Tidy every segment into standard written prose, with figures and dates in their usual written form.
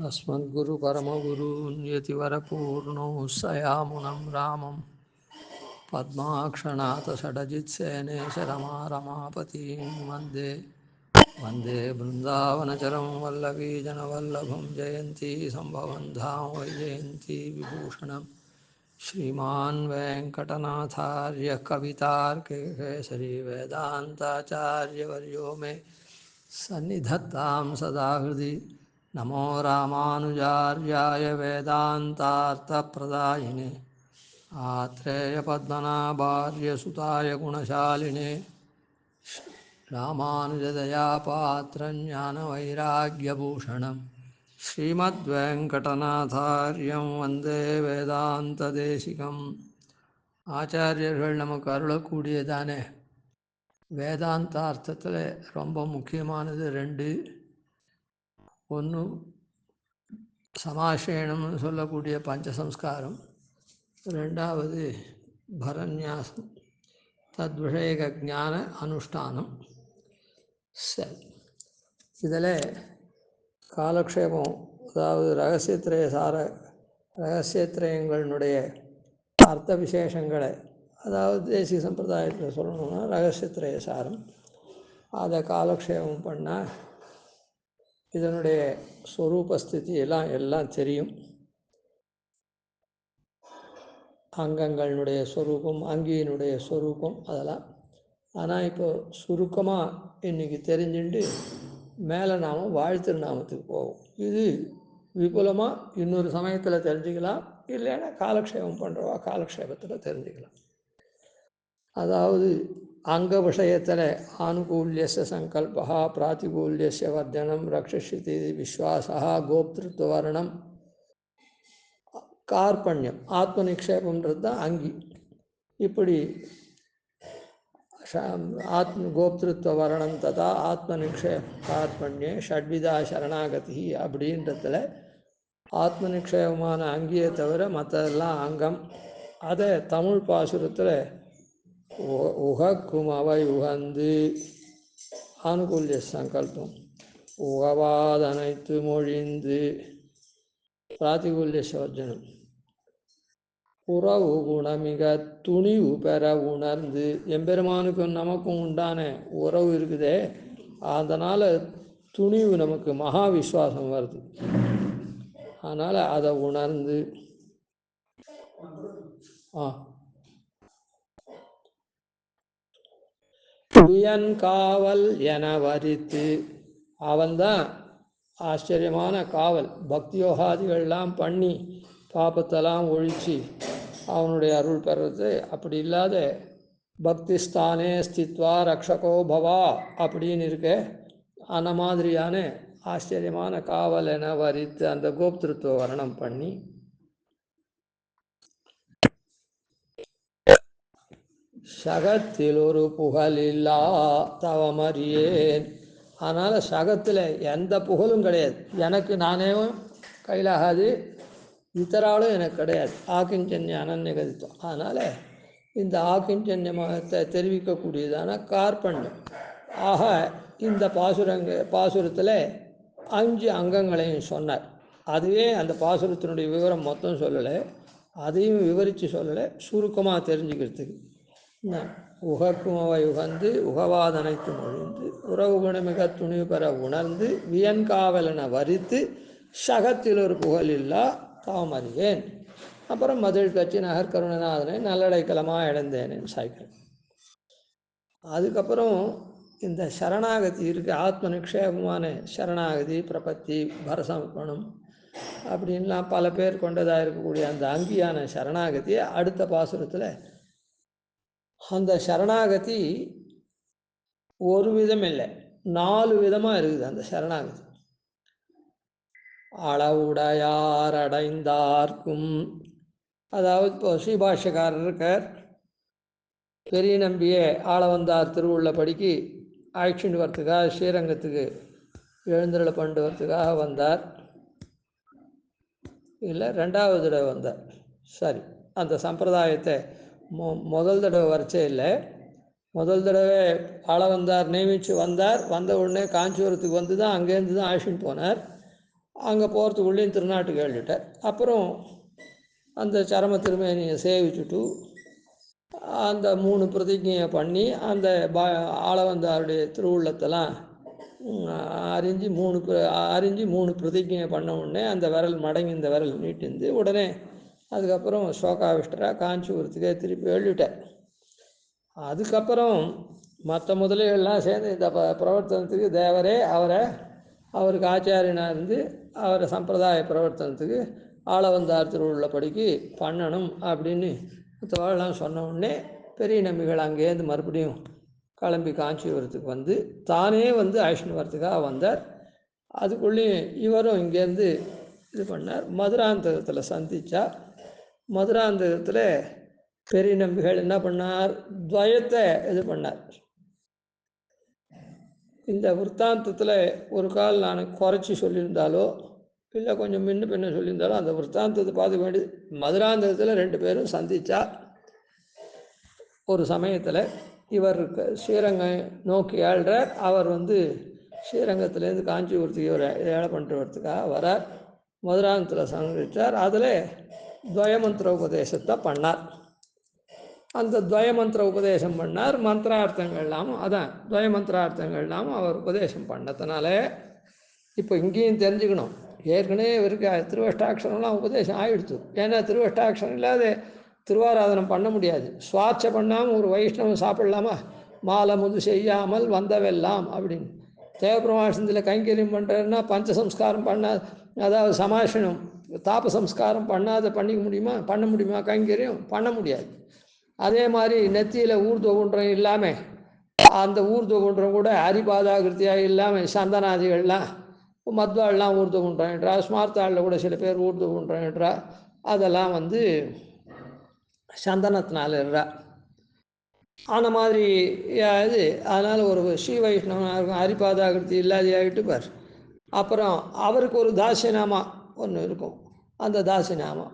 अस्मद्गुरुपरमगुरून् यतिवरपूर्णौ सयामुनं रामं पद्माक्षणाथ षडजित्सेनेश रमापतिं वन्दे वन्दे बृन्दावनचरं वल्लवीजनवल्लभं जयन्ती सम्भवं धाम वैजयन्ती विभूषणं श्रीमान् वेङ्कटनाथार्य कवितार्किकेसरी वेदान्ताचार्यवर्यो मे सन्निधत्तां सदा हृदि नमो रामानुजार्याय वेदान्तार्थप्रदायिने आत्रेयपद्मनाभार्यसुताय गुणशालिने रामानुजदयापात्रं ज्ञानवैराग्यभूषणं श्रीमद्वेङ्कटनाथार्यं वन्दे வேதாந்ததேசிகம். ஆச்சாரியர்கள் நமக்கு அருளக்கூடியதானே வேதாந்த அர்த்தத்தில் ரொம்ப முக்கியமானது ரெண்டு. ஒன்று சமாசேனம்னு சொல்லக்கூடிய பஞ்சசம்ஸ்காரம், ரெண்டாவது பரநியாசம் தத்விஷயக ஞான அனுஷ்டானம். சரி, இதில் காலக்ஷேபம், அதாவது ரகசியத்திரயங்களினுடைய அர்த்த விசேஷங்களை, அதாவது தேசிய சம்பிரதாயத்தில் சொல்லணும்னா ரகசியத்திரய சாரம், அதை காலக்ஷேபம் பண்ணால் இதனுடைய ஸ்வரூபஸ்திதி எல்லாம் தெரியும். அங்கங்களினுடைய ஸ்வரூபம், அங்கியினுடைய ஸ்வரூபம், அதெல்லாம். ஆனால் இப்போ சுருக்கமாக இன்றைக்கி தெரிஞ்சுட்டு மேலே நாம் வாழ்த்திருநாமத்துக்கு போவோம். இது விபுலமாக இன்னொரு சமயத்தில் தெரிஞ்சுக்கலாம், இல்லைன்னா காலக்ஷேபம் பண்ணுறவா காலக்ஷேபத்தில் தெரிஞ்சுக்கலாம். அதாவது அங்க விஷயத்தில் ஆனுகூல்யஸ்ய சங்கல்பா பிராத்திகூல்யஸ்ய வர்ஜனம் ரக்ஷிஷதி விஸ்வாசா கோப்திருத்வவர்ணம் கார்பண்யம் ஆத்ம நிக்ஷேபம்ன்றது தான் அங்கி. இப்படி கோப்திருத்வ வர்ணம் ததா ஆத்ம நிக்ஷேப கார்பண்யே ஷட்விதா சரணாகதி அப்படின்றதுல ஆத்ம நிக்ஷேபமான அங்கியை தவிர மற்றதெல்லாம் அங்கம். அதை தமிழ் பாசுரத்தில் உகக்கும் அவை உகந்து ஆனுகூல்ய சங்கல்பம் உகவாதனைத்து மொழிந்து பிராத்திகூல்ய சோர்ஜனம் உறவு குணமிக துணிவு பெற உணர்ந்து. எம்பெருமானுக்கும் நமக்கும் உண்டான உறவு இருக்குதே, அதனால் துணிவு நமக்கு மகா விஸ்வாசம் வருது. அதனால் அதை உணர்ந்து வியன் காவல் என வரித்து. அவன்தான் ஆச்சரியமான காவல். பக்தியோகாதிகள்லாம் பண்ணி பாப்பத்தெல்லாம் ஒழித்து அவனுடைய அருள் பெறது. அப்படி இல்லாத பக்திஸ்தானே ஸ்தித்வா ரக்ஷகோ பவா அப்படின்னு இருக்க, அந்த மாதிரியான ஆச்சரியமான காவல் என வரித்து அந்த கோப்திருத்துவ வர்ணம் பண்ணி சகத்தில் ஒரு புகழில்லா தவமறியேன். அதனால் சகத்தில் எந்த புகழும் கிடையாது. எனக்கு நானே கையிலாகாது, இத்தராலும் எனக்கு கிடையாது. ஆக்கிஞ்சன்ய அனன்யகதித்தம். அதனால் இந்த ஆக்கிஞ்சன்யத்தை தெரிவிக்கக்கூடியதான கார்பண்யம். ஆக இந்த பாசுரத்தில் 5 அங்கங்களையும் சொன்னார். அதுவே அந்த பாசுரத்தினுடைய விவரம் மொத்தம் சொல்லலை, அதையும் விவரித்து சொல்லலை, சுருக்கமாக தெரிஞ்சுக்கிறதுக்கு. உகக்கும் அவை உகந்து உகவாதனைத்து மொழிந்து உறவு குணமிக துணிவு பெற உணர்ந்து வியன்காவலனை வரித்து சகத்தில் ஒரு புகழில்லா தாமறியேன். அப்புறம் மதில் கட்சி நகர் கருணநாதனை நல்லடைக்கலமாக இழந்தேனேன்னு சாய்க்கிறேன். அதுக்கப்புறம் இந்த சரணாகதி இருக்கு, ஆத்ம நிக்ஷேபமான சரணாகதி, பிரபத்தி, பரசமர்ப்பணம் அப்படின்லாம் பல பேர் கொண்டதாக இருக்கக்கூடிய அந்த அங்கியான சரணாகதியை அடுத்த பாசுரத்தில், அந்த சரணாகதி ஒரு விதம் இல்லை, 4 விதமாக இருக்குது அந்த சரணாகதி. அளவுடையார் அடைந்தார்க்கும், அதாவது இப்போ ஸ்ரீபாஷ்யக்காரர் இருக்கார், பெரிய நம்பியே ஆளவந்தார் திருவுள்ளபடிக்கு அழைச்சிட்டு வரத்துக்காக ஸ்ரீரங்கத்துக்கு எழுந்தருளை பண்ணிட்டு வரத்துக்காக வந்தார். இல்லை, 2வது தடவை வந்தார். சரி, அந்த சம்பிரதாயத்தை முதல் தடவை வரைச்சே இல்லை. முதல் தடவை ஆளவந்தார் நியமித்து வந்தார். வந்த உடனே காஞ்சிபுரத்துக்கு வந்து தான் அங்கேருந்து தான் அழைச்சிட்டு போனார். அங்கே போகிறதுக்குள்ளேயும் திருநாட்டுக்கு எழுதிட்டார். அப்புறம் அந்த சரம திருமேனியை சேவிச்சுட்டு அந்த 3 பிரதிஜையை பண்ணி அந்த ஆளவந்தாருடைய திருவுள்ளத்தெல்லாம் அறிஞ்சு 3 பிரதிஜையை பண்ண உடனே அந்த விரல் மடங்கி இந்த விரல் நீட்டிந்து உடனே அதுக்கப்புறம் சோகாவிஷ்டராக காஞ்சிபுரத்துக்கே திருப்பி எழுதிட்டார். அதுக்கப்புறம் மற்ற முதலிகள்லாம் சேர்ந்து இந்த பிரவர்த்தனத்துக்கு தேவரே அவருக்கு ஆச்சாரியனாக இருந்து அவரை சம்பிரதாய பிரவர்த்தனத்துக்கு ஆளவந்தார் திருவுள்ளபடிக்கு பண்ணணும் அப்படின்னு மற்றவாழெலாம் சொன்ன உடனே பெரிய நம்பிகள் அங்கேருந்து மறுபடியும் கிளம்பி காஞ்சிபுரத்துக்கு வந்து தானே வந்து அழைச்சின்னு வரத்துக்காக வந்தார். அதுக்குள்ளேயும் இவரும் இங்கேருந்து இது பண்ணார். மதுராந்தகத்தில் சந்தித்தா. மதுராந்தகத்தில் பெரிய நம்பிகள் என்ன பண்ணார், துவயத்தை இது பண்ணார். இந்த விற்த்தாந்தத்தில் ஒரு கால் நான் குறைச்சி சொல்லியிருந்தாலோ இல்லை கொஞ்சம் முன்ன பின்ன சொல்லியிருந்தாலும் அந்த விற்த்தாந்தத்தை பார்த்து வேண்டி மதுராந்தகத்தில் 2 பேரும் சந்தித்தா. ஒரு சமயத்தில் இவர் ஸ்ரீரங்கம் நோக்கி ஆள்றார். அவர் வந்து ஸ்ரீரங்கத்துலேருந்து காஞ்சிபுரத்துக்கு இவர் ஏழை பண்ணிட்டு வரத்துக்காக வரார். மதுராந்தகத்தில் சந்தித்தார். அதில் துவயமந்திர உபதேசத்தை பண்ணார். அந்த துவயமந்திர உபதேசம் பண்ணார். மந்திரார்த்தங்கள்லாமும் அதான் துவயமந்திரார்த்தங்கள்லாமும் அவர் உபதேசம் பண்ணதுனால இப்போ இங்கேயும் தெரிஞ்சுக்கணும், ஏற்கனவே இவருக்கு திருவஷ்டாட்சரம்லாம் உபதேசம் ஆகிடுச்சு. ஏன்னா திருவஷ்டாட்சரம் இல்லாத திருவாராதனம் பண்ண முடியாது. சுவாட்ச பண்ணாமல் ஒரு வைஷ்ணவம் சாப்பிடலாமா? மாலை முது செய்யாமல் வந்தவெல்லாம் அப்படின்னு தேவபிரமாசத்தில் கைங்கரியம் பண்ணுறதுன்னா பஞ்சசம்ஸ்காரம் பண்ணாத, அதாவது சமாஷனம் தாப சம்ஸ்காரம் பண்ணிக்க முடியுமா? பண்ண முடியுமா? கைங்கரியம் பண்ண முடியாது. அதே மாதிரி நெத்தியில் ஊர்துவகுன்றம் இல்லாமல் அந்த ஊர்துவகுன்றம் கூட அரிபாதாகிருத்தியாக இல்லாமல் சந்தனாதிகள்லாம் மத்வாள்லாம் ஊர்துவகுன்றம் என்றா, ஸ்மார்த்தாளில் கூட சில பேர் ஊர்துவகுன்றம் என்றா, அதெல்லாம் வந்து சந்தனத்தினால இருறா. அந்த மாதிரி இது அதனால் ஒரு ஸ்ரீ வைஷ்ணவனாக இருக்கும், அரிபாதாகிருத்தி இல்லாதையாகிட்டு பார். அப்புறம் அவருக்கு ஒரு தாசியநாமா ஒன்று இருக்கும். அந்த தாசியநாமா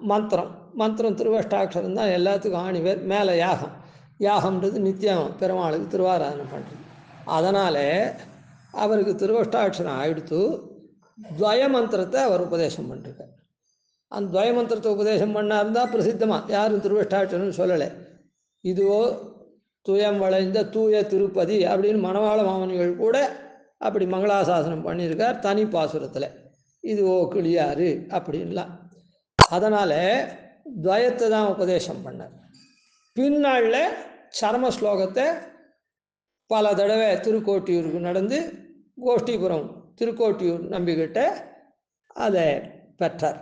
மந்திரம் திருவஷ்டாட்சரம் தான் எல்லாத்துக்கும் ஆணிவேர். மேலே யாகம்ன்றது நித்தியம் பெருமாளுக்கு திருவாராதனை பண்ணுறது. அதனால் அவருக்கு திருவஷ்டாட்சரம் ஆயிடுத்து. துவயமந்திரத்தை அவர் உபதேசம் பண்ணிருக்கார். அந்த துவயமந்திரத்தை உபதேசம் பண்ணாருந்தால் பிரசித்தமாக யாரும் திருவஷ்டாட்சரம்னு சொல்லலை. இதுவோ துயம் வளைந்த தூய திருப்பதி அப்படின்னு மணவாள மாமனிகள் கூட அப்படி மங்களாசாசனம் பண்ணியிருக்கார் தனி பாசுரத்தில். இதுவோ கிளியாறு அப்படின்லாம். அதனால் துவயத்தை தான் உபதேசம் பண்ணார். பின்னாளில் சரம ஸ்லோகத்தை பல தடவை திருக்கோட்டியூருக்கு நடந்து கோஷ்டிபுரம் திருக்கோட்டியூர் நம்பிக்கிட்ட அதை பெற்றார்.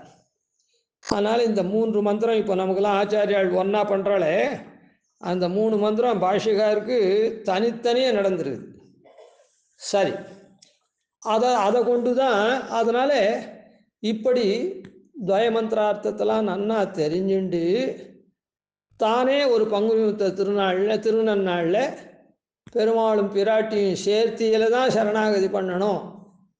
அதனால் இந்த 3 மந்திரம் இப்போ நமக்கெல்லாம் ஆச்சாரியால் ஒன்றா பண்ணுறாளே, அந்த 3 மந்திரம் பாஷிகாருக்கு தனித்தனியாக நடந்துருக்குது. சரி, அதை கொண்டு தான் அதனால் இப்படி துவயமந்திரார்த்தத்தெல்லாம் நன்னா தெரிஞ்சுண்டு தானே ஒரு பங்குனி திருநன்னாளில் பெருமாளும் பிராட்டியும் சேர்த்தியில் தான் சரணாகதி பண்ணணும்.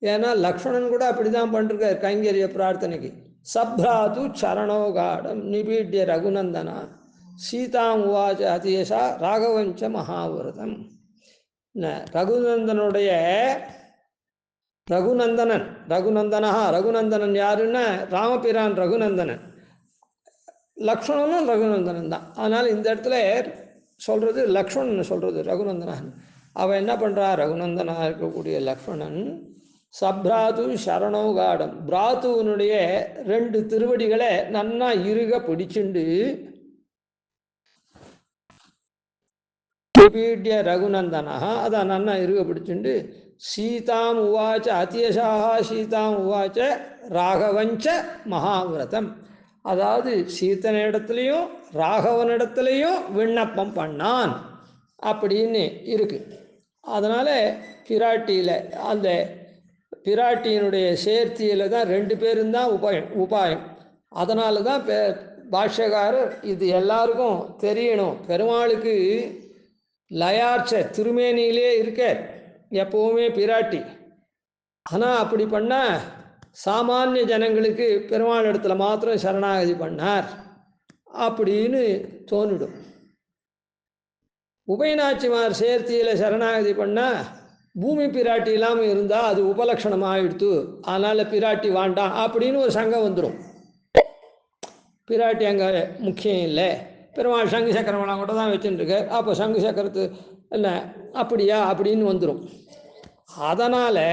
ஏன்னா லக்ஷ்மணன் கூட அப்படி தான் பண்ணிருக்கார் கைங்கரிய பிரார்த்தனைக்கு. சப்ராது சரணோகாடம் நிபீட்ய ரகுநந்தனா சீதாம் உவாச்ச அதியசா ராகவஞ்ச மகாவிரதம். ரகுநந்தனன் யாருன்னா ராமபிரான் ரகுநந்தனன், லக்ஷ்மணனும் ரகுநந்தனன் தான். அதனால் இந்த இடத்துல சொல்கிறது லக்ஷ்மணன் சொல்கிறது ரகுநந்தனன். அவன் என்ன பண்ணுறா, ரகுநந்தனாக இருக்கக்கூடிய லக்ஷ்மணன் சப்ராது சரணோகாடம் பிராத்துவனுடைய 2 திருவடிகளை நன்னா இறுக பிடிச்சுண்டு ரகுநந்தனா அதான் நன்னா இறுக பிடிச்சுண்டு சீதாம் உவாச்ச அதியசாக சீதாம் உவாச்ச ராகவஞ்ச மகாவிரதம், அதாவது சீதனிடத்துலையும் ராகவனிடத்துலையும் விண்ணப்பம் பண்ணான் அப்படின்னு இருக்கு. அதனால் பிராட்டியில் அந்த பிராட்டியினுடைய சேர்த்தியில் தான் 2 பேரும் தான் உபாயம். அதனால தான் பாஷ்யக்காரர் இது எல்லாருக்கும் தெரியணும். பெருமாளுக்கு லயார்ச்ச திருமேனியிலே இருக்க எப்போவுமே பிராட்டி. ஆனால் அப்படி பண்ணால் சாமானிய ஜனங்களுக்கு பெருமாள் இடத்துல மாத்திரம் சரணாகதி பண்ணார் அப்படின்னு தோணிடும். உபயநாச்சிமார் சேர்த்தியில் சரணாகதி பண்ணால் பூமி பிராட்டி இல்லாமல் இருந்தால் அது உபலட்சணம் ஆகிடுத்து, அதனால் பிராட்டி வாண்டாம் அப்படின்னு ஒரு சங்கம் வந்துடும். பிராட்டி அங்கே முக்கியம் இல்லை, பெருமாள் சங்கு சக்கரமெல்லாம் கூட தான் வச்சுட்டுருக்கு, அப்போ சங்கு சக்கரத்து இல்லை அப்படியா அப்படின்னு வந்துடும். அதனால்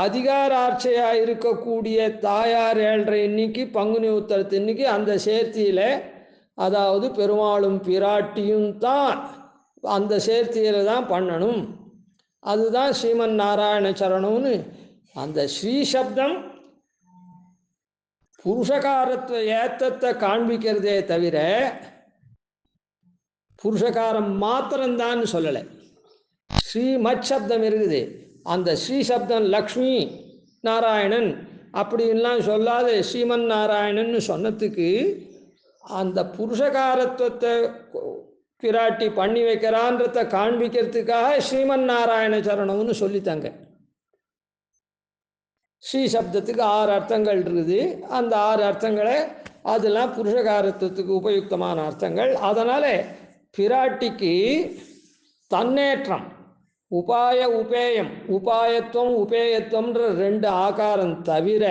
அதிகாராட்சியாக இருக்கக்கூடிய தாயார் 7.5 இன்னைக்கு பங்குனி உத்தரத்து இன்னைக்கு அந்த சேர்த்தியில், அதாவது பெருமாளும் பிராட்டியும் தான் அந்த சேர்த்தியில் தான் பண்ணணும். அதுதான் ஸ்ரீமன் நாராயண சரணம்னு. அந்த ஸ்ரீ சப்தம் புருஷகாரத்துவ ஏத்தத்தை காண்பிக்கிறதே தவிர புருஷகாரம் மாத்திரம்தான் சொல்லலை. ஸ்ரீமத் சப்தம் இருக்குது, அந்த ஸ்ரீ சப்தம் லக்ஷ்மி நாராயணன் அப்படின்லாம் சொல்லாத ஸ்ரீமன் நாராயணன் சொன்னதுக்கு அந்த புருஷகாரத்துவத்தை பிராட்டி பண்ணி வைக்கிறான்றத காண்பிக்கிறதுக்காக ஸ்ரீமன் நாராயண சரணம்னு சொல்லித்தாங்க. ஸ்ரீ சப்தத்துக்கு 6 அர்த்தங்கள் இருக்குது. அந்த 6 அர்த்தங்களை அதெல்லாம் புருஷகாரத்துவத்துக்கு உபயுக்தமான அர்த்தங்கள். அதனால் பிராட்டிக்கு தன்னேற்றம், உபாய உபேயம், உபாயத்துவம் உபேயத்துவம்ன்ற 2 ஆகாரம் தவிர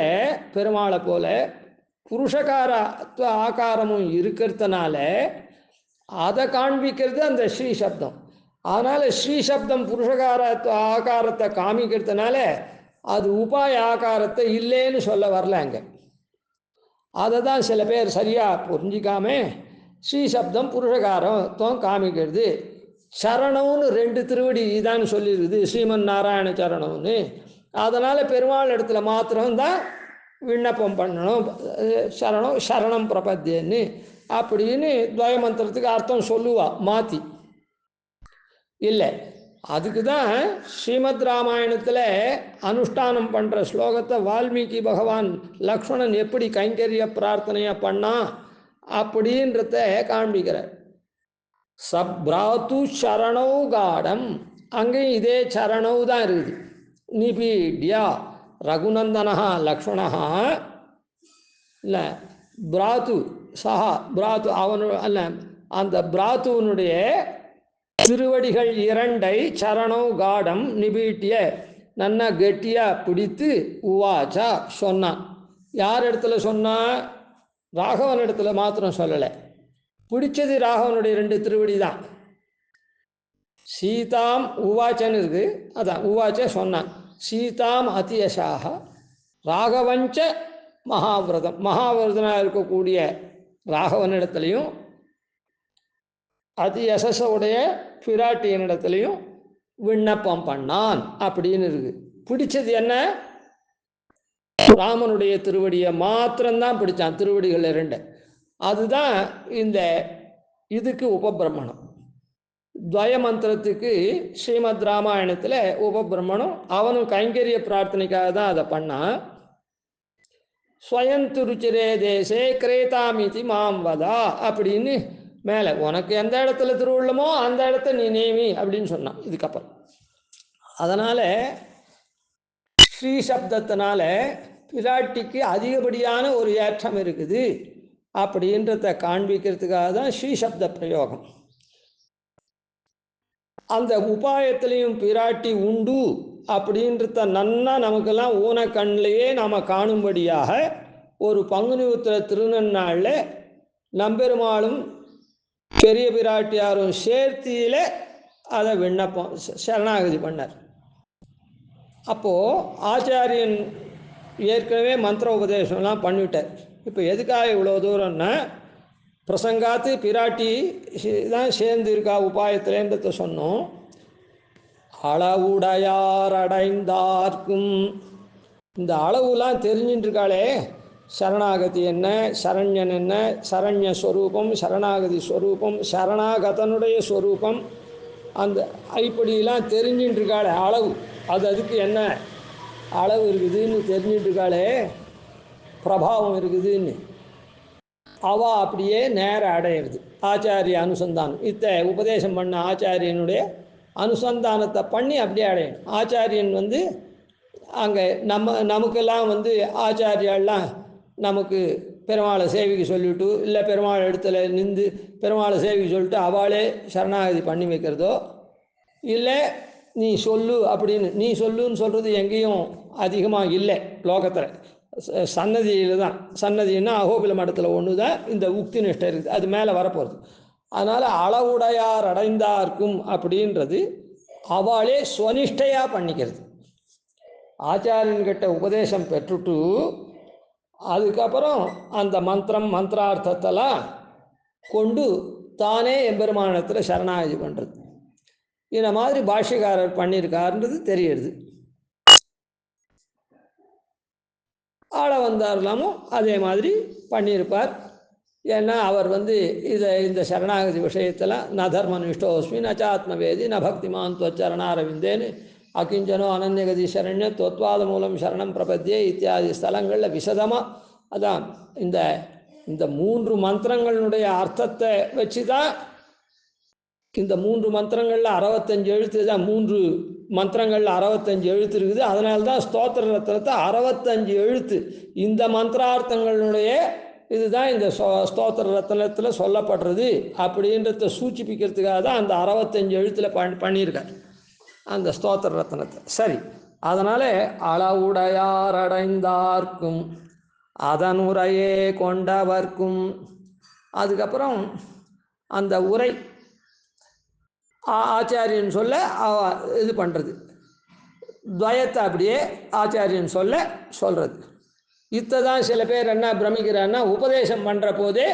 பெருமாளை போல புருஷகாரத்துவ ஆகாரமும் இருக்கிறதுனால அதை காண்பிக்கிறது அந்த ஸ்ரீ சப்தம். அதனால் ஸ்ரீ சப்தம் புருஷகாரத்துவ ஆகாரத்தை காமிக்கிறதுனால அது உபாய ஆகாரத்தை இல்லைன்னு சொல்ல வரல அங்கே. அதை தான் சில பேர் சரியாக புரிஞ்சிக்காம ஸ்ரீ சப்தம் புருஷகாரத்துவம் காமிக்கிறது. சரணம்னு 2 திருவடி இதான்னு சொல்லிடுது, ஸ்ரீமன் நாராயண சரணம்னு. அதனால் பெருமாள் இடத்துல மாத்திரம்தான் விண்ணப்பம் பண்ணணும், சரணம் சரணம் பிரபத்தியன்னு அப்படின்னு துவயமந்திரத்துக்கு அர்த்தம் சொல்லுவா மாற்றி. இல்லை, அதுக்கு தான் ஸ்ரீமத் ராமாயணத்தில் அனுஷ்டானம் பண்ணுற ஸ்லோகத்தை வால்மீகி பகவான் லக்ஷ்மணன் எப்படி கைங்கரிய பிரார்த்தனையாக பண்ணா அப்படின்றத காண்பிக்கிறார். சப்ராத்து சரணௌ காடம், அங்கேயும் இதே சரணௌ தான் இருக்குது. நிபீட்யா ரகுநந்தனா லக்ஷ்மணா இல்லை பிராத்து சஹா பிராத்து அவனு அல்ல, அந்த பிராத்துவனுடைய திருவடிகள் 2 சரணோ காடம் நிபீட்டிய நன்னா கெட்டியாக பிடித்து உவாச்சா சொன்னான். யார் இடத்துல சொன்னா? ராகவன் இடத்துல மாத்திரம் சொல்லலை, பிடிச்சது ராகவனுடைய 2 திருவடி தான். சீதாம் உவாச்சன்னு இருக்கு, அதான் உவாச்ச சொன்னான். சீதாம் அதியசாக ராகவஞ்ச மகாவிரதம், மகாவிரதனாக இருக்கக்கூடிய ராகவனிடத்துலையும் அதி யசஸுடைய பிராட்டியனிடத்துலையும் விண்ணப்பம் பண்ணான் அப்படின்னு இருக்கு. பிடிச்சது என்ன? ராமனுடைய திருவடியை மாத்திரம்தான் பிடிச்சான், திருவடிகள் 2. அதுதான் இந்த இதுக்கு உபபிரமணம். துவயமந்திரத்துக்கு ஸ்ரீமத் ராமாயணத்தில் உபபிரமணம். அவனும் கைங்கரிய பிரார்த்தனைக்காக தான் அதை பண்ணான். ஸ்வயந்துருச்சிரே தேசே கிரேதாமிதி மாம் வதா அப்படின்னு மேலே உனக்கு எந்த இடத்துல திருவுள்ளமோ அந்த இடத்த நீ நேமி அப்படின்னு சொன்னான் இதுக்கப்புறம். அதனால் ஸ்ரீ சப்தத்தினால பிராட்டிக்கு அதிகப்படியான ஒரு ஏற்றம் இருக்குது அப்படின்றத காண்பிக்கிறதுக்காக தான் ஸ்ரீ சப்த பிரயோகம். அந்த உபாயத்திலையும் பிராட்டி உண்டு அப்படின்றத நன்னா நமக்கெல்லாம் ஊனக்கண்ணிலேயே நாம் காணும்படியாக ஒரு பங்குனி உத்திர திருநன்னாளில் நம்பெருமாளும் பெரிய பிராட்டியாரும் சேர்த்தியில் அதை விண்ணப்பம் சரணாகதி பண்ணார். அப்போது ஆச்சாரியன் ஏற்கனவே மந்திர உபதேசம்லாம் பண்ணிவிட்டார். இப்போ எதுக்காக இவ்வளோ தூரம்னா, பிரசங்காத்து பிராட்டி தான் சேர்ந்து இருக்கா உபாயத்திலேன்றத சொன்னோம். அளவுடையார் அடைந்தார்க்கும், இந்த அளவுலாம் தெரிஞ்சுட்டு இருக்காளே, சரணாகதி என்ன, சரண்யன் என்ன, சரண்ய ஸ்வரூபம், சரணாகதி ஸ்வரூபம், சரணாகதனுடைய ஸ்வரூபம், அந்த இப்படிலாம் தெரிஞ்சுட்டு இருக்காளே அளவு, அதுக்கு என்ன அளவு இருக்குதுன்னு தெரிஞ்சுட்டு இருக்காளே, பிரபாவம் இருக்குதுன்னு அவள் அப்படியே நேரம் அடையிறது. ஆச்சாரிய அனுசந்தானம், உபதேசம் பண்ண ஆச்சாரியனுடைய அனுசந்தானத்தை பண்ணி அப்படியே அடையணும். ஆச்சாரியன் அங்கே நமக்கெல்லாம் ஆச்சாரியெல்லாம் நமக்கு பெருமாளை சேவிக்க சொல்லிவிட்டு, இல்லை பெருமாள் இடத்துல நின்று பெருமாளை சேவிக்க சொல்லிட்டு அவளே சரணாகதி பண்ணி வைக்கிறதோ, இல்லை நீ சொல்லு அப்படின்னு, நீ சொல்லுன்னு சொல்கிறது எங்கேயும் அதிகமாக இல்லை லோகத்தில். சன்னதியில் தான், சன்னதின்னா அகோபில மடத்தில் ஒன்று தான் இந்த உக்தி நிஷ்டை இருக்குது, அது மேலே வரப்போகிறது. அதனால் அளவுடையார் அடைந்தார்க்கும் அப்படின்றது அவளே ஸ்வனிஷ்டையாக பண்ணிக்கிறது. ஆச்சாரியன்கிட்ட உபதேசம் பெற்றுட்டு அதுக்கப்புறம் அந்த மந்திரார்த்தத்தெல்லாம் கொண்டு தானே எம்பெருமானத்தில் சரணாகதி பண்ணுறது. இந்த மாதிரி பாஷ்யக்காரர் பண்ணியிருக்காருன்றது தெரியுது. ஆள வந்தார்லாமும் அதே மாதிரி பண்ணியிருப்பார். ஏன்னா அவர் இந்த சரணாகதி விஷயத்தில் ந தர்மனிஷ்டோஸ்மி நச்சாத்மவேதி ந பக்திமான் துவச்சரணாரவிந்தேன்னு அகிஞ்சனோ அனன்யகதி சரண்ய தொத்வாத மூலம் சரணம் பிரபத்தியே இத்தியாதி ஸ்தலங்களில் விசதமாக அதான் இந்த 3 மந்திரங்களுடைய அர்த்தத்தை வச்சு தான் இந்த 3 மந்திரங்களில் 65 எழுத்து தான். 3 மந்திரங்களில் 65 எழுத்து இருக்குது. அதனால தான் ஸ்தோத்திர ரத்னத்தை 65 எழுத்து இந்த மந்திரார்த்தங்களுடைய இதுதான் இந்த ஸ்தோத்திர ரத்னத்தில் சொல்லப்படுறது அப்படின்றத சூச்சிப்பிக்கிறதுக்காக தான் அந்த 65 எழுத்தில் பண்ணியிருக்கார் அந்த ஸ்தோத்திர ரத்னத்தை. சரி, அதனால் அளவுடையார் அடைந்தார்க்கும் அதனுரையே கொண்டவர்க்கும், அதுக்கப்புறம் அந்த உரை ஆச்சாரியன் சொல்ல இது பண்ணுறது, துவயத்தை அப்படியே ஆச்சாரியன் சொல்கிறது. இத்தை தான் சில பேர் என்ன பிரமிக்கிறான்னா, உபதேசம் பண்ணுற போதே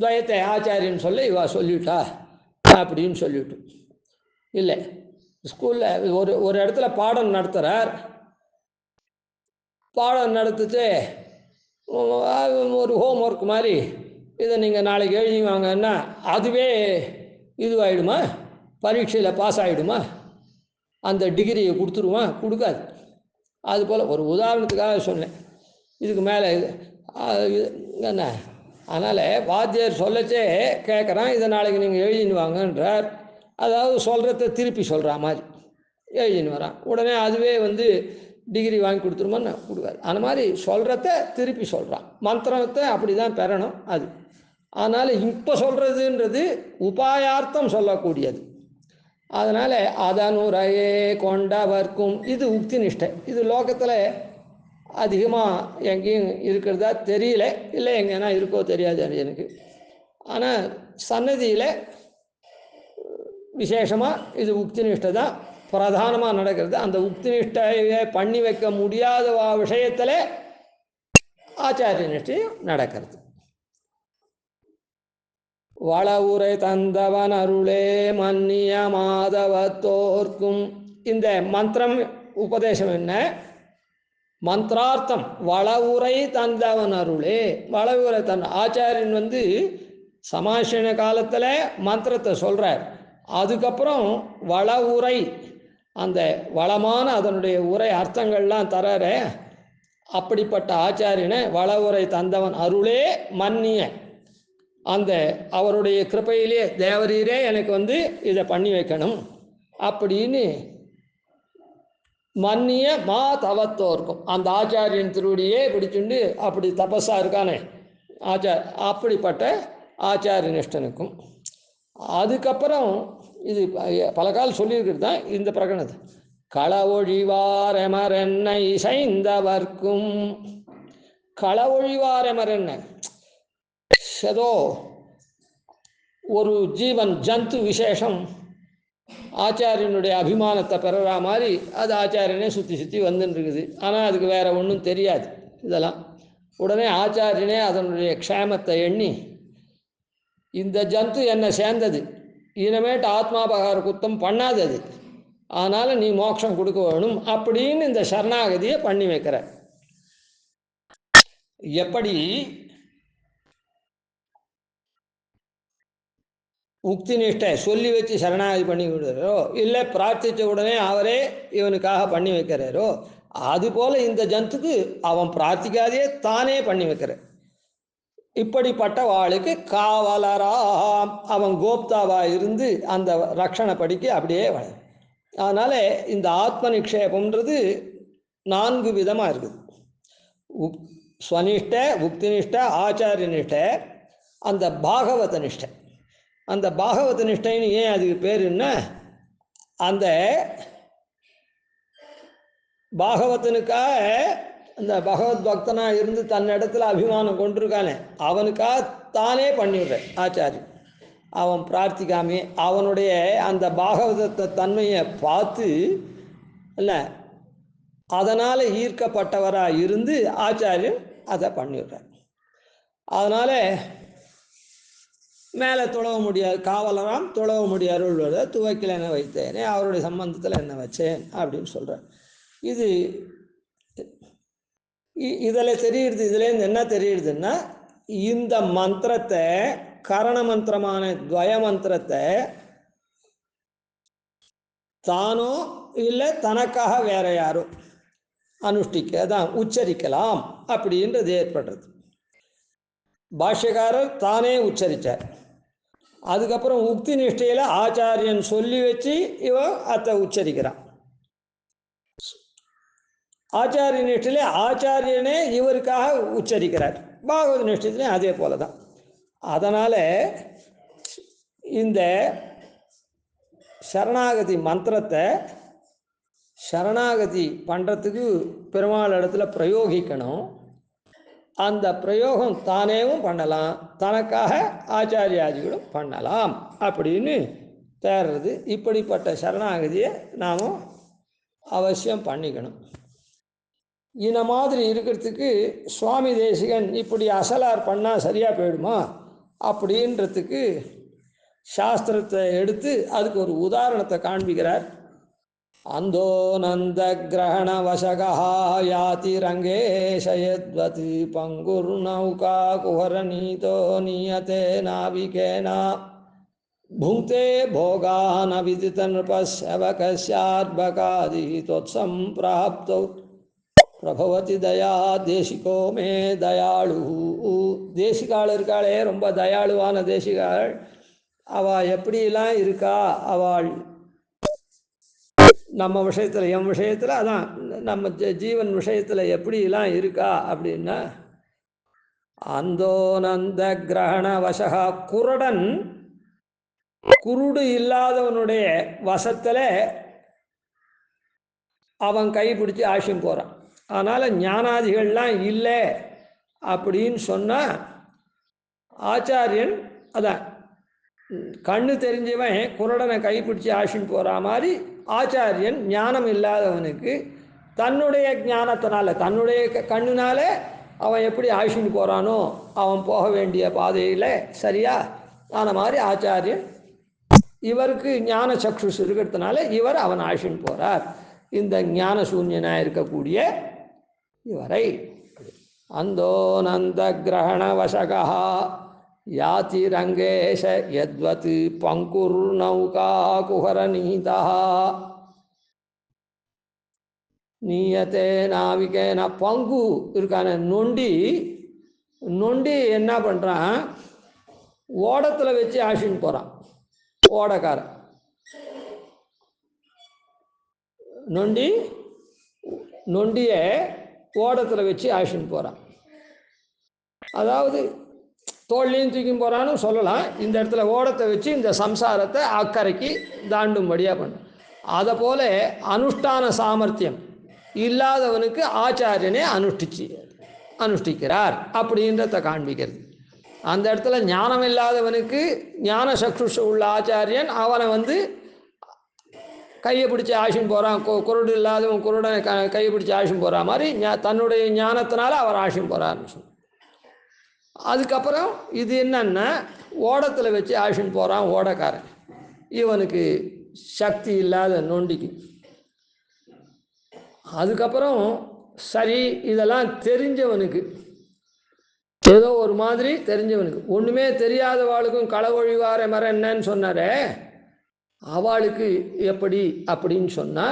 துவயத்தை ஆச்சாரியன் சொல்ல இவா சொல்லிவிட்டா அப்படின்னு சொல்லிவிட்டு. இல்லை, ஸ்கூலில் ஒரு இடத்துல பாடம் நடத்துகிறார். பாடம் நடத்துட்டு ஒரு ஹோம் ஒர்க் மாதிரி இதை நீங்கள் நாளைக்கு எழுதி வாங்கன்னா அதுவே இதுவாகிடுமா, பரீட்சையில் பாஸ் ஆகிடுமா, அந்த டிகிரியை கொடுத்துருமா? கொடுக்காது. அதுபோல் ஒரு உதாரணத்துக்காக சொன்னேன், இதுக்கு மேலே என்ன. அதனால் வாத்தியார் சொல்லச்சே கேட்குறான், இதை நாளைக்கு நீங்கள் எழுதின்னு வாங்கன்றார். அதாவது சொல்கிறத திருப்பி சொல்கிற மாதிரி எழுதின்னு வரான். உடனே அதுவே டிகிரி வாங்கி கொடுத்துருமான்னு கொடுக்காது. அந்த மாதிரி சொல்கிறத திருப்பி சொல்கிறான். மந்திரத்தை அப்படி தான் பெறணும் அது. அதனால் இப்போ சொல்கிறதுன்றது உபாயார்த்தம் சொல்லக்கூடியது. அதனால் அதனுரையே கொண்டவர்க்கும் இது உக்தி நிஷ்டை. இது லோகத்தில் அதிகமாக எங்கேயும் இருக்கிறதா தெரியல, இல்லை எங்கன்னா இருக்கோ தெரியாது எனக்கு. ஆனால் சன்னதியில் விசேஷமாக இது உக்தி நிஷ்டை தான் பிரதானமாக நடக்கிறது. அந்த உக்தி நிஷ்டையை பண்ணி வைக்க முடியாத விஷயத்தில் ஆச்சாரிய நிஷ்டையும் நடக்கிறது. வளவுரை தந்தவன் அருளே மன்னிய மாதவத்தோர்க்கும், இந்த மந்திரம் உபதேசம் என்ன? மந்திரார்த்தம் வளவுரை தந்தவன் அருளே. வளவுரை ஆச்சாரியன் சமாஷண காலத்தில் மந்திரத்தை சொல்கிறார். அதுக்கப்புறம் வளவுரை, அந்த வளமான அதனுடைய உரை அர்த்தங்கள்லாம் தரார. அப்படிப்பட்ட ஆச்சாரியனை வளவுரை தந்தவன் அருளே மன்னிய, அந்த அவருடைய கிருபையிலே தேவரீரே எனக்கு இதை பண்ணி வைக்கணும் அப்படின்னு மன்னிய மா தவத்தோர்க்கும், அந்த ஆச்சாரியன் திருவடியே பிடிச்சுண்டு அப்படி தபஸாக இருக்கானே அப்படிப்பட்ட ஆச்சாரிய நிஷ்டனுக்கும். அதுக்கப்புறம் இது பல காலம் சொல்லியிருக்கிறது தான் இந்த பிரகடனத்தை. களவொழிவாரெமரென்னை இசைந்தவர்க்கும், களவொழிவாரெமரென்னை ஏதோ ஒரு ஜீவன் ஜந்து விசேஷம் ஆச்சாரியனுடைய அபிமானத்தை பெறற மாதிரி அது ஆச்சாரியனே சுற்றி வந்துருக்குது. ஆனால் அதுக்கு வேற ஒன்றும் தெரியாது இதெல்லாம். உடனே ஆச்சாரியனே அதனுடைய க்ஷேமத்தை எண்ணி, இந்த ஜந்து என்னை சேர்ந்தது, இனிமேட்டு ஆத்மாபகார குத்தம் பண்ணாதது, அதனால் நீ மோட்சம் கொடுக்க வேணும் அப்படின்னு இந்த சரணாகதியை பண்ணி வைக்கிற. எப்படி உக்தி நிஷ்டை சொல்லி வச்சு சரணாகதி பண்ணி விடுறாரோ, இல்லை பிரார்த்தித்த உடனே அவரே இவனுக்காக பண்ணி வைக்கிறாரோ, அதுபோல் இந்த ஜந்துக்கு அவன் பிரார்த்திக்காதே தானே பண்ணி வைக்கிற. இப்படிப்பட்ட வாளுக்கு காவலராம், அவன் கோப்தாவாக இருந்து அந்த ரக்ஷணை படிக்க அப்படியே வள. அதனால் இந்த ஆத்ம நிக்ஷேபம்ன்றது 4 விதமாக இருக்குது. ஸ்வனிஷ்டை, உக்தி நிஷ்டை, ஆச்சாரிய நிஷ்டை, அந்த பாகவத நிஷ்டை. அந்த பாகவத நிஷ்டைன்னு ஏன் அதுக்கு பேருன்னா, அந்த பாகவதனுக்காக அந்த பகவத் பக்தனாக இருந்து தன்னிடத்துல அபிமானம் கொண்டிருக்கானே அவனுக்காக தானே பண்ணிவிடுறேன் ஆச்சாரியன். அவன் பிரார்த்திக்காமே அவனுடைய அந்த பாகவதத்தை தன்மையை பார்த்து இல்லை அதனால் ஈர்க்கப்பட்டவராக இருந்து ஆச்சாரியன் அதை பண்ணிவிடுறார். அதனால் மேலே தொழவ முடியாது, காவலராம் தொழவ முடியாது, துவைக்கில் என்ன வைத்தேனே அவருடைய சம்பந்தத்தில் என்ன வச்சேன் அப்படின்னு சொல்கிறார். இது இதில் தெரியுது. இதுலேருந்து என்ன தெரியுதுன்னா இந்த மந்திரத்தை கரண மந்திரமான துவய மந்திரத்தை தானோ இல்லை தனக்காக வேற யாரோ அனுஷ்டிக்க தான் உச்சரிக்கலாம் அப்படின்றது ஏற்படுறது. பாஷ்யக்காரர் தானே உச்சரித்தார். அதுக்கப்புறம் உக்தி நிஷ்டையில் ஆச்சாரியன் சொல்லி வச்சு இவன் அதை உச்சரிக்கிறான். ஆச்சாரிய நிஷ்டையிலே ஆச்சாரியனே இவருக்காக உச்சரிக்கிறார். பாகவத நிஷ்டத்திலையும் அதே போல தான். அதனால் இந்த சரணாகதி மந்திரத்தை சரணாகதி பண்ணுறதுக்கு பெருமாள் இடத்துல பிரயோகிக்கணும். அந்த பிரயோகம் தானேவும் பண்ணலாம், தனக்காக ஆச்சாரியாதிகளும் பண்ணலாம் அப்படின்னு தேர்றது. இப்படிப்பட்ட சரணாகதியை நாம் அவசியம் பண்ணிக்கணும். இந்த மாதிரி இருக்கிறதுக்கு சுவாமி தேசிகன் இப்படி அசலார் பண்ணால் சரியாக போயிடுமா அப்படின்றதுக்கு சாஸ்திரத்தை எடுத்து அதுக்கு ஒரு உதாரணத்தை காண்பிக்கிறார். அந்தோ நந்த கிரகண வசகா யாதி ரங்கேஷயத்வத் பங்குர் நௌகா குஹரநீதோ நியதே நாவிகேனா புங்கே போகான விதித நிருபஸ்யவகஸ்யார்பகாதி தொத்சம்பிராப்தௌ பிரபவதி தயா தேசிகோ மே தயாளு. தேசிகாள் இருக்காளே ரொம்ப தயாளுவான தேசிகாள், அவள் எப்படிலாம் இருக்கா, அவள் நம்ம விஷயத்தில் என் விஷயத்தில் அதான் நம்ம ஜீவன் விஷயத்தில் எப்படிலாம் இருக்கா அப்படின்னா அந்தோனந்த கிரகண வசகா குருடன் குருடு இல்லாதவனுடைய வசத்தில் அவன் கைப்பிடிச்சு ஆசியம் போகிறான். அதனால் ஞானாதிகள்லாம் இல்லை அப்படின்னு சொன்னால் ஆச்சாரியன் அதான் கண்ணு தெரிஞ்சவன் குருடனை கைப்பிடிச்சு ஆசின்னு போகிற மாதிரி ஆச்சாரியன் ஞானம் இல்லாதவனுக்கு தன்னுடைய ஞானத்தினால தன்னுடைய கண்ணுனால அவன் எப்படி ஆசின்னு போகிறானோ அவன் போக வேண்டிய பாதையில் சரியா ஆன மாதிரி ஆச்சாரியன் இவருக்கு ஞான சக்ஷுஷ் இருக்கிறதுனால இவர் அவன் ஆசின்னு போகிறார். இந்த ஞான சூன்யனாக இருக்கக்கூடிய இவரை அந்தோ நந்த கிரகண வசகா யாதி ரங்கேஷ யத்வத் பங்குர் நௌகா குஹரநீதா நீயத்தே நாவிகேன. பங்கு இருக்கான நொண்டி என்ன பண்ணுறான், ஓடத்தில் வச்சு ஆசின்னு போகிறான். ஓடக்காரன் நொண்டியை ஓடத்தில் வச்சு ஆசின்னு போகிறான். அதாவது தோல்லையும் தூக்கி போகிறான்னு சொல்லலாம். இந்த இடத்துல ஓடத்தை வச்சு இந்த சம்சாரத்தை அக்கறைக்கு தாண்டும்படியாக பண்ண. அதை போல அனுஷ்டான சாமர்த்தியம் இல்லாதவனுக்கு ஆச்சாரியனே அனுஷ்டிக்கிறார் அப்படின்றத காண்பிக்கிறது. அந்த இடத்துல ஞானம் இல்லாதவனுக்கு ஞான சக்ஷுஷ உள்ள ஆச்சாரியன் அவனை கையை பிடிச்சி ஆசின்னு போகிறான். குருடு இல்லாதவன் குருடனை கையை பிடிச்சி ஆசின்னு போகிற மாதிரி தன்னுடைய ஞானத்தினால அவர் ஆசின்னு போகிறாருன்னு சொல்லி. அதுக்கப்புறம் இது என்னன்னா ஓடத்தில் வச்சு ஆசின்னு போகிறான் ஓடக்காரன், இவனுக்கு சக்தி இல்லாத நொண்டிக்கு. அதுக்கப்புறம் சரி இதெல்லாம் தெரிஞ்சவனுக்கு ஏதோ ஒரு மாதிரி தெரிஞ்சவனுக்கு, ஒன்றுமே தெரியாதவாளுக்கும் களவொழிவார மரம் என்னன்னு சொன்னாரே அவளுக்கு எப்படி அப்படின்னு சொன்னா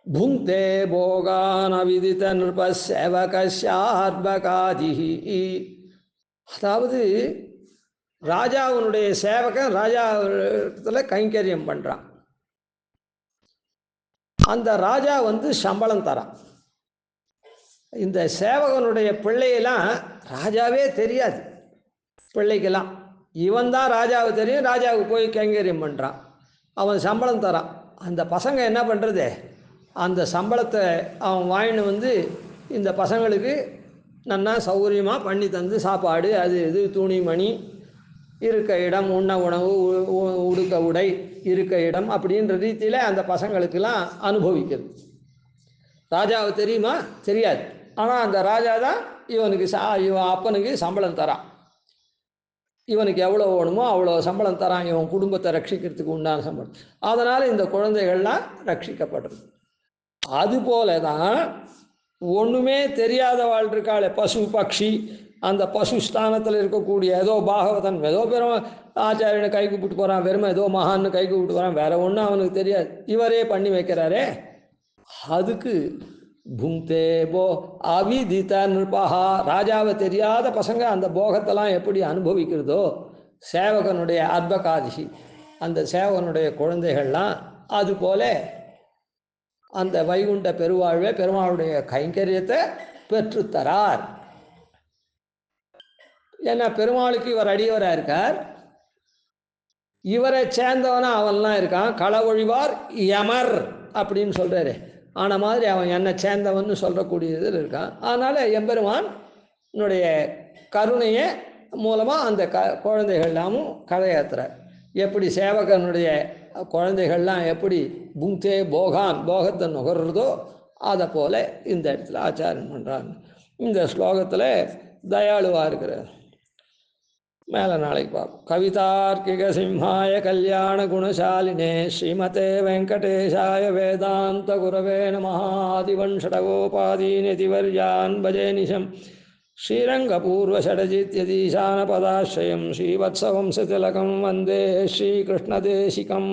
புங்கே போகான விதித நிருபசேவகாதிஹி. அதாவது ராஜாவினுடைய சேவகன் ராஜாவில் கைங்கரியம் பண்ணுறான். அந்த ராஜா சம்பளம் தரான். இந்த சேவகனுடைய பிள்ளையெல்லாம் ராஜாவே தெரியாது. பிள்ளைக்கெல்லாம் இவன் தான் ராஜாவுக்கு தெரியும். ராஜாவுக்கு போய் கைங்கரியம் பண்ணுறான், அவன் சம்பளம் தரான். அந்த பசங்க என்ன பண்ணுறது, அந்த சம்பளத்தை அவன் வாங்கின்னு வந்து இந்த பசங்களுக்கு நல்லா சௌகரியமாக பண்ணி தந்து சாப்பாடு அது இது துணி மணி இருக்க இடம் உண்ண உணவு உடுக்க உடை இருக்க இடம் அப்படின்ற ரீதியில் அந்த பசங்களுக்கெல்லாம் அனுபவிக்கிறது. ராஜாவை தெரியுமா? தெரியாது. ஆனால் அந்த ராஜா தான் இவனுக்கு இவன் அப்பனுக்கு சம்பளம் தரான். இவனுக்கு எவ்வளோ வேணுமோ அவ்வளோ சம்பளம் தரான், இவன் குடும்பத்தை ரட்சிக்கிறதுக்கு உண்டான சம்பளம். அதனால் இந்த குழந்தைகள்லாம் ரட்சிக்கப்படுறது. அதுபோல தான் ஒன்றுமே தெரியாதவாள் இருக்காளே, பசு பக்ஷி, அந்த பசு ஸ்தானத்தில் இருக்கக்கூடிய ஏதோ பாகவதன் ஏதோ பெரும் ஆச்சாரியனை கை கூப்பிட்டு போகிறான், வெறுமை ஏதோ மகான்னு கை கூப்பிட்டு போகிறான், வேற ஒன்றும் அவனுக்கு தெரியாது, இவரே பண்ணி வைக்கிறாரே. அதுக்கு புங்தே போ அவிதித நிருபஹா, ராஜாவை தெரியாத பசங்க அந்த போகத்தெல்லாம் எப்படி அனுபவிக்கிறதோ, சேவகனுடைய அத்பகாதிசி அந்த சேவகனுடைய குழந்தைகள்லாம் அதுபோல அந்த வைகுண்ட பெருவாழ்வை பெருமாளுடைய கைங்கரியத்தை பெற்றுத்தரார். ஏன்னா பெருமாளுக்கு இவர் அடியவராக இருக்கார், இவரை சேர்ந்தவனா அவன்லாம் இருக்கான். களவொழிவார் யமர் அப்படின்னு சொல்கிறாரு, ஆன மாதிரி அவன் என்னை சேர்ந்தவன் சொல்லக்கூடியதில் இருக்கான். அதனால் எம்பெருமானுடைய கருணையை மூலமாக அந்த குழந்தைகள்லாமும் கதையாத்துறார். எப்படி சேவகனுடைய குழந்தைகள்லாம் எப்படி புங்தே போகான் போகத்தை நுகர்றதோ அதை போல இந்த இடத்துல ஆச்சாரம் பண்ணுறாங்க. இந்த ஸ்லோகத்தில் தயாளுவாக இருக்கிறார். மேலே நாளைக்கு பார்ப்போம். கவிதார்க்கிக சிம்ஹாய கல்யாண குணசாலினே ஸ்ரீமதே வெங்கடேஷாய வேதாந்த குரவே நமஹ. ஆதிவன்ஷடகோபாதீனதிவர்யான் பஜே நிஷம் ஸ்ரீரங்கபூர்வஷடஜித்யதீசானபதாஸ்ரயம் ஸ்ரீவத்சவம்சதிலகம் வந்தே ஸ்ரீகிருஷ்ணதேசிகம்.